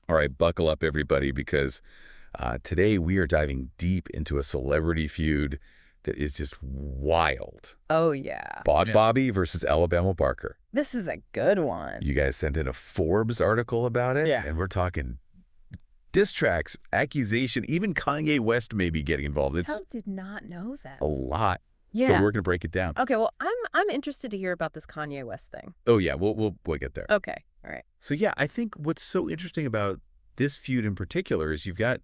All right, buckle up, everybody, because today we are diving deep into a celebrity feud that is just wild. Oh, yeah. Bhad Bhabie versus Alabama Barker. This is a good one. You guys sent in a Forbes article about it, Yeah. and we're talking diss tracks, accusation, even Kanye West may be getting involved. It's did not know that. a lot. Yeah. So we're going to break it down. Okay, well, I'm interested to hear about this Kanye West thing. Oh, yeah, we'll get there. Okay, all right. So, yeah, I think what's so interesting about this feud in particular is you've got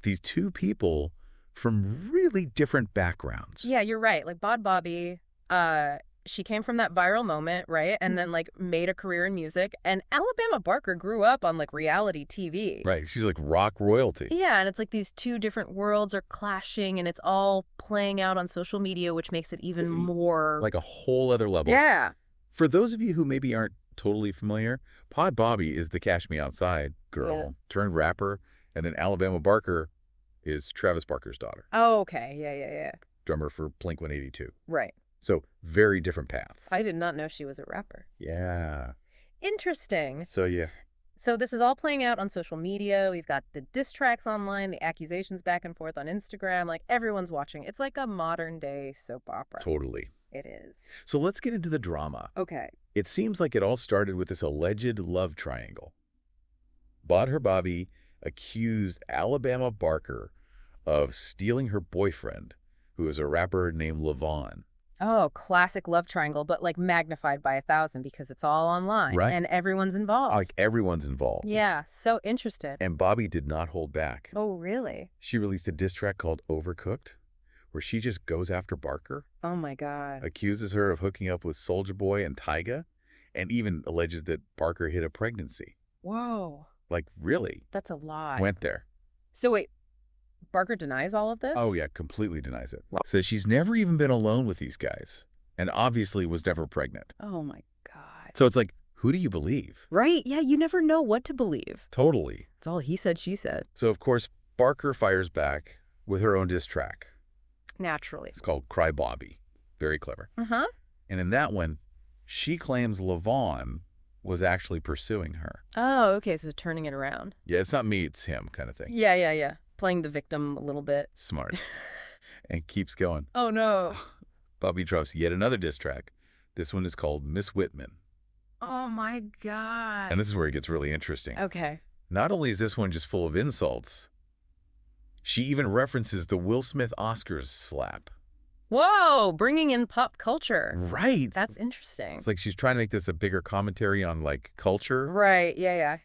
these two people from really different backgrounds. Yeah, you're right. Like Bhad Bhabie, she came from that viral moment, right? And then like made a career in music. And Alabama Barker grew up on like reality TV. Right. She's like rock royalty. Yeah, and it's like these two different worlds are clashing and it's all playing out on social media, which makes it even more Like a whole other level. Yeah. For those of you who maybe aren't totally familiar, Bhad Bhabie is the Cash Me Outside girl turned rapper. And then Alabama Barker is Travis Barker's daughter. Oh, okay. Yeah. Drummer for Blink-182. Right. So very different paths. I did not know she was a rapper. Yeah. Interesting. So, yeah. So this is all playing out on social media. We've got the diss tracks online, the accusations back and forth on Instagram. Like everyone's watching. It's like a modern day soap opera. Totally. It is. So let's get into the drama. Okay. It seems like it all started with this alleged love triangle. Bhad Bhabie accused Alabama Barker of stealing her boyfriend, who is a rapper named Vaughn. Oh, classic love triangle, but like magnified by 1,000 because it's all online. Right. And everyone's involved. Like everyone's involved. Yeah, so interested. And Bobby did not hold back. Oh, really? She released a diss track called Overcooked, where she just goes after Barker, Oh, my God. accuses her of hooking up with Soulja Boy and Tyga, and even alleges that Barker hid a pregnancy. Whoa. Like, really? That's a lot. Went there. So wait, Barker denies all of this? Oh, yeah, completely denies it. Says she's never even been alone with these guys, and obviously was never pregnant. Oh, my God. So it's like, who do you believe? Right? Yeah, you never know what to believe. Totally. It's all he said, she said. So, of course, Barker fires back with her own diss track. Naturally. It's called Cry Bobby. Very clever. Uh-huh. And in that one, she claims LaVaughn was actually pursuing her. Oh, okay, so turning it around. Yeah, it's not me, it's him kind of thing. Yeah. Playing the victim a little bit. Smart. And keeps going. Oh, no. Bobby drops yet another diss track. This one is called Miss Whitman. Oh, my God. And this is where it gets really interesting. Okay. Not only is this one just full of insults, she even references the Will Smith Oscars slap. Whoa, bringing in pop culture. Right. That's interesting. It's like she's trying to make this a bigger commentary on, like, culture. Right, yeah.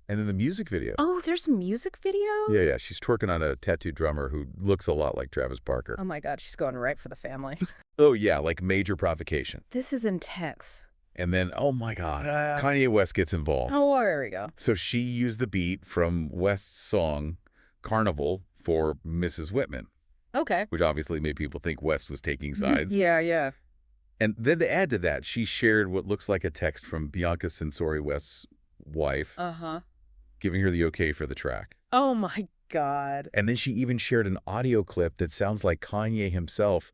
And then the music video. Oh, there's a music video? Yeah. She's twerking on a tattooed drummer who looks a lot like Travis Barker. Oh, my God, she's going right for the family. Oh, yeah, like major provocation. This is intense. And then, oh, my God, Kanye West gets involved. Oh, there we go. So she used the beat from West's song, Carnival, for Mrs. Whitman, Okay. which obviously made people think West was taking sides. Yeah. And then to add to that, she shared what looks like a text from Bianca Censori, West's wife, Uh-huh. giving her the okay for the track. Oh, my God. And then she even shared an audio clip that sounds like Kanye himself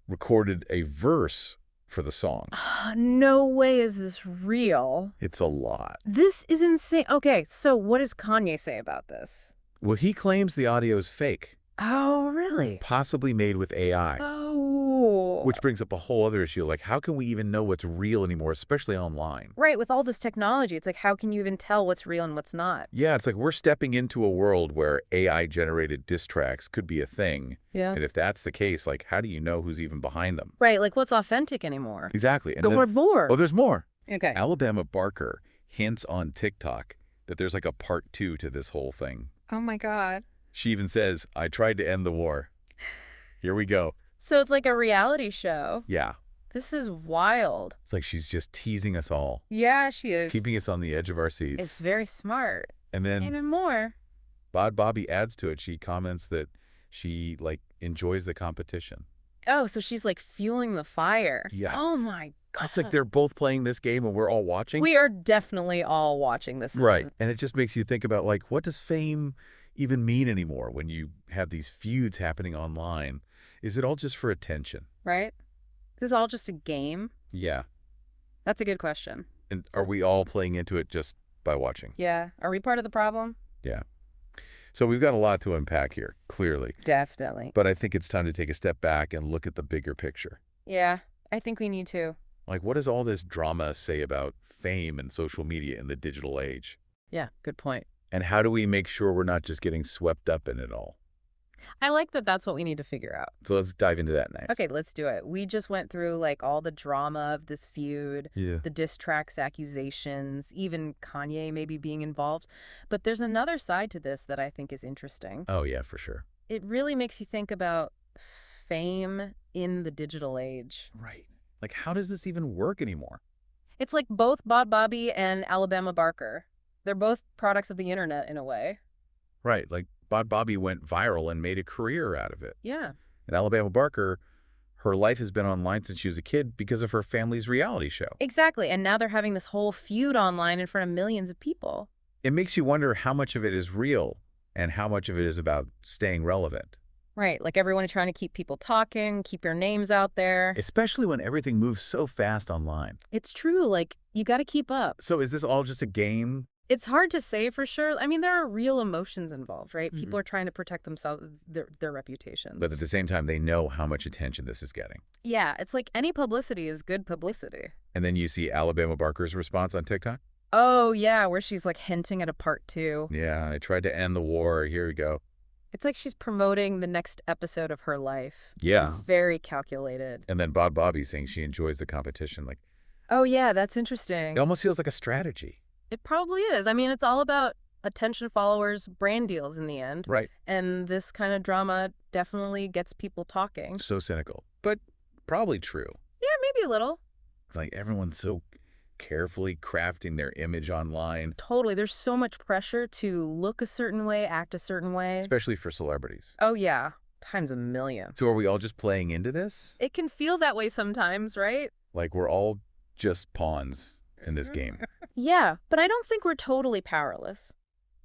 recorded a verse for the song. No way is this real. It's a lot. This is insane. Okay, so what does Kanye say about this? Well, he claims the audio is fake, Oh, really? possibly made with AI, Oh. which brings up a whole other issue. Like, how can we even know what's real anymore, especially online? Right, with all this technology, it's like, how can you even tell what's real and what's not? Yeah, it's like we're stepping into a world where AI-generated diss tracks could be a thing. Yeah. And if that's the case, like, how do you know who's even behind them? Right, like what's authentic anymore? Exactly. And Go then, more. oh, there's more. Okay. Alabama Barker hints on TikTok that there's like a part 2 to this whole thing. Oh, my God. She even says, I tried to end the war. Here we go. So it's like a reality show. Yeah. This is wild. It's like she's just teasing us all, Yeah, she is. keeping us on the edge of our seats. It's very smart. And then Even more. Bhad Bhabie adds to it. She comments that she, like, enjoys the competition. Oh, so she's like fueling the fire. Yeah. Oh, my God. It's like they're both playing this game and we're all watching. We are definitely all watching this. Right. And it just makes you think about, like, what does fame even mean anymore when you have these feuds happening online? Is it all just for attention? Right? Is this all just a game? Yeah. That's a good question. And are we all playing into it just by watching. Yeah. Are we part of the problem? Yeah. So we've got a lot to unpack here, clearly. Definitely. But I think it's time to take a step back and look at the bigger picture. Yeah, I think we need to. Like, what does all this drama say about fame and social media in the digital age? Yeah, good point. And how do we make sure we're not just getting swept up in it all? I like that that's what we need to figure out. So let's dive into that next. Okay, let's do it. We just went through like all the drama of this feud, Yeah. the diss tracks, accusations, even Kanye maybe being involved. But there's another side to this that I think is interesting. Oh, yeah, for sure. It really makes you think about fame in the digital age. Right. Like, how does this even work anymore? It's like both Bhad Bhabie and Alabama Barker. They're both products of the internet in a way. Right. Like, Bhad Bhabie went viral and made a career out of it. Yeah. And Alabama Barker, her life has been online since she was a kid because of her family's reality show. Exactly. And now they're having this whole feud online in front of millions of people. It makes you wonder how much of it is real and how much of it is about staying relevant. Right. Like everyone is trying to keep people talking, keep your names out there. Especially when everything moves so fast online. It's true. Like, you got to keep up. So is this all just a game? It's hard to say for sure. I mean, there are real emotions involved, right? People are trying to protect themselves, their reputations. But at the same time, they know how much attention this is getting. Yeah, it's like any publicity is good publicity. And then you see Alabama Barker's response on TikTok? Oh, yeah, where she's like hinting at a part 2. Yeah, I tried to end the war. Here we go. It's like she's promoting the next episode of her life. Yeah. It's very calculated. And then Bhad Bhabie saying she enjoys the competition. Like, Oh, yeah, that's interesting. it almost feels like a strategy. It probably is. I mean, it's all about attention, followers, brand deals in the end. Right. And this kind of drama definitely gets people talking. So cynical, but probably true. Yeah, maybe a little. It's like everyone's so carefully crafting their image online, Totally. There's so much pressure to look a certain way, act a certain way. especially for celebrities. Oh, yeah. Times a million. So are we all just playing into this? It can feel that way sometimes, right? Like we're all just pawns in this game. Yeah, but I don't think we're totally powerless.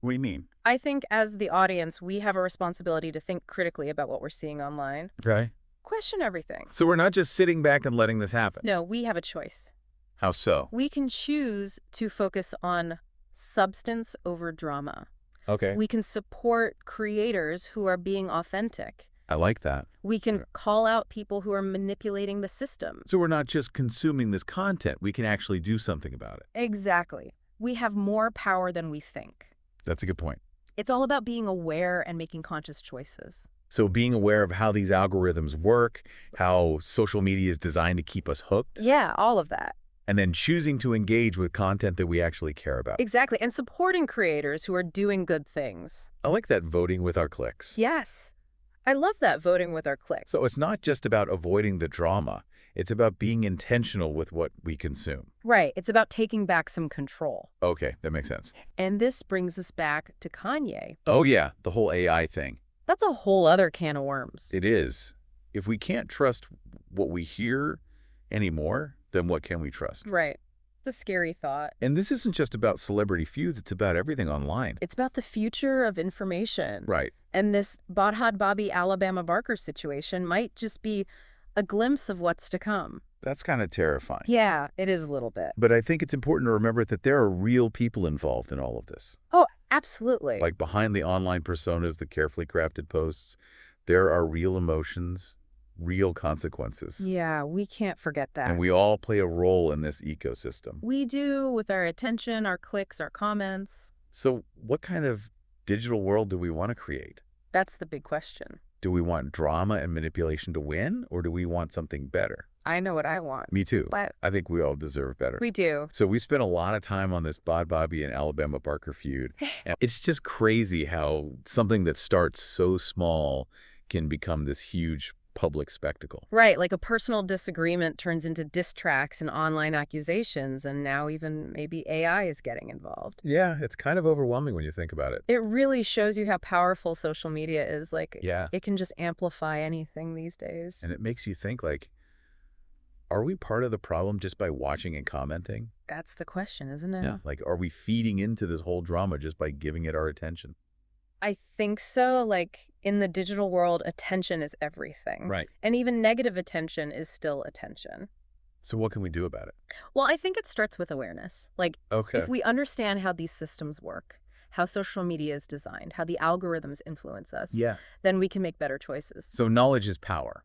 What do you mean? I think as the audience, we have a responsibility to think critically about what we're seeing online. Okay. Question everything. So we're not just sitting back and letting this happen. No, we have a choice. How so? We can choose to focus on substance over drama. Okay. We can support creators who are being authentic. I like that. We can call out people who are manipulating the system. So we're not just consuming this content. We can actually do something about it. Exactly. We have more power than we think. That's a good point. It's all about being aware and making conscious choices. So being aware of how these algorithms work, how social media is designed to keep us hooked. Yeah, all of that. And then choosing to engage with content that we actually care about. Exactly. And supporting creators who are doing good things. I like that voting with our clicks. Yes. I love that, voting with our clicks. So it's not just about avoiding the drama. It's about being intentional with what we consume. Right. It's about taking back some control. Okay, that makes sense. And this brings us back to Kanye. Oh yeah, the whole AI thing. That's a whole other can of worms. It is. If we can't trust what we hear anymore, then what can we trust? Right. It's a scary thought. And this isn't just about celebrity feuds, it's about everything online. It's about the future of information. Right. And this Bhad Bhabie Alabama Barker situation might just be a glimpse of what's to come. That's kind of terrifying. Yeah, it is a little bit. But I think it's important to remember that there are real people involved in all of this. Oh, absolutely. Like behind the online personas, the carefully crafted posts, there are real emotions, real consequences. Yeah, we can't forget that. And we all play a role in this ecosystem. We do, with our attention, our clicks, our comments. So what kind of digital world do we want to create? That's the big question. Do we want drama and manipulation to win, or do we want something better? I know what I want. Me too. But I think we all deserve better. we do. So we spent a lot of time on this Bhad Bhabie and Alabama Barker feud. And it's just crazy how something that starts so small can become this huge public spectacle. Right, like a personal disagreement turns into diss tracks and online accusations, and now even maybe AI is getting involved. Yeah, it's kind of overwhelming when you think about it. It really shows you how powerful social media is. Like, Yeah. it can just amplify anything these days. And it makes you think, like, are we part of the problem just by watching and commenting? That's the question, isn't it? Yeah. Like, are we feeding into this whole drama just by giving it our attention? I think so. Like, in the digital world, attention is everything. Right. And even negative attention is still attention. So what can we do about it? Well, I think it starts with awareness. Like, Okay. if we understand how these systems work, how social media is designed, how the algorithms influence us, Yeah. then we can make better choices. So knowledge is power.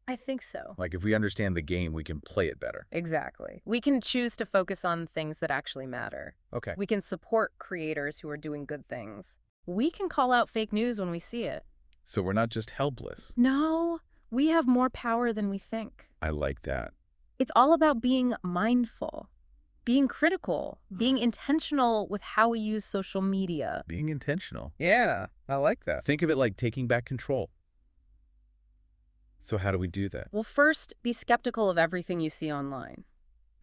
I think so. Like if we understand the game, we can play it better. Exactly. We can choose to focus on things that actually matter. Okay. We can support creators who are doing good things. We can call out fake news when we see it. So we're not just helpless. No, we have more power than we think. I like that. It's all about being mindful, being critical, being intentional with how we use social media. Being intentional. Yeah, I like that. Think of it like taking back control. So how do we do that? Well, first, be skeptical of everything you see online.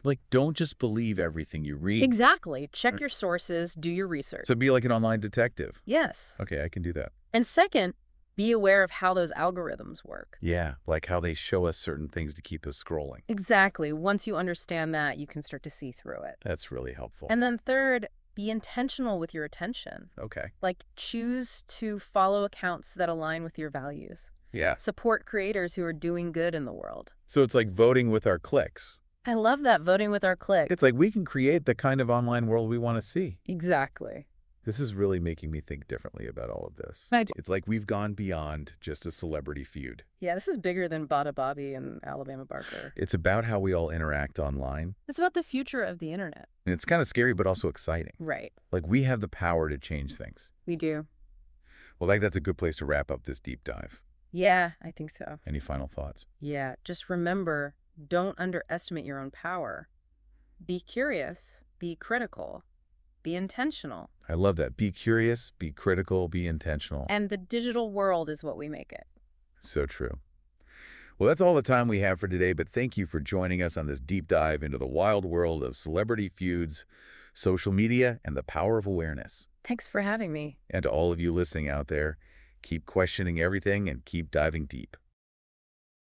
Like, don't just believe everything you read. Exactly. Check your sources, do your research. So be like an online detective. Yes. Okay, I can do that. And second, be aware of how those algorithms work. Yeah, like how they show us certain things to keep us scrolling. Exactly. Once you understand that, you can start to see through it. That's really helpful. And then third, be intentional with your attention. Okay. Like, choose to follow accounts that align with your values. Yeah. Support creators who are doing good in the world. So it's like voting with our clicks. I love that, voting with our clicks. It's like we can create the kind of online world we want to see. Exactly. This is really making me think differently about all of this. Right. It's like we've gone beyond just a celebrity feud. Yeah, this is bigger than Bhad Bhabie and Alabama Barker. It's about how we all interact online. It's about the future of the internet. And it's kind of scary, but also exciting. Right. Like we have the power to change things. We do. Well, I think that's a good place to wrap up this deep dive. Yeah, I think so. Any final thoughts? Yeah, just remember, don't underestimate your own power. Be curious, be critical, be intentional. I love that. Be curious, be critical, be intentional. And the digital world is what we make it. So true. Well, that's all the time we have for today, but thank you for joining us on this deep dive into the wild world of celebrity feuds, social media, and the power of awareness. Thanks for having me. And to all of you listening out there, keep questioning everything and keep diving deep.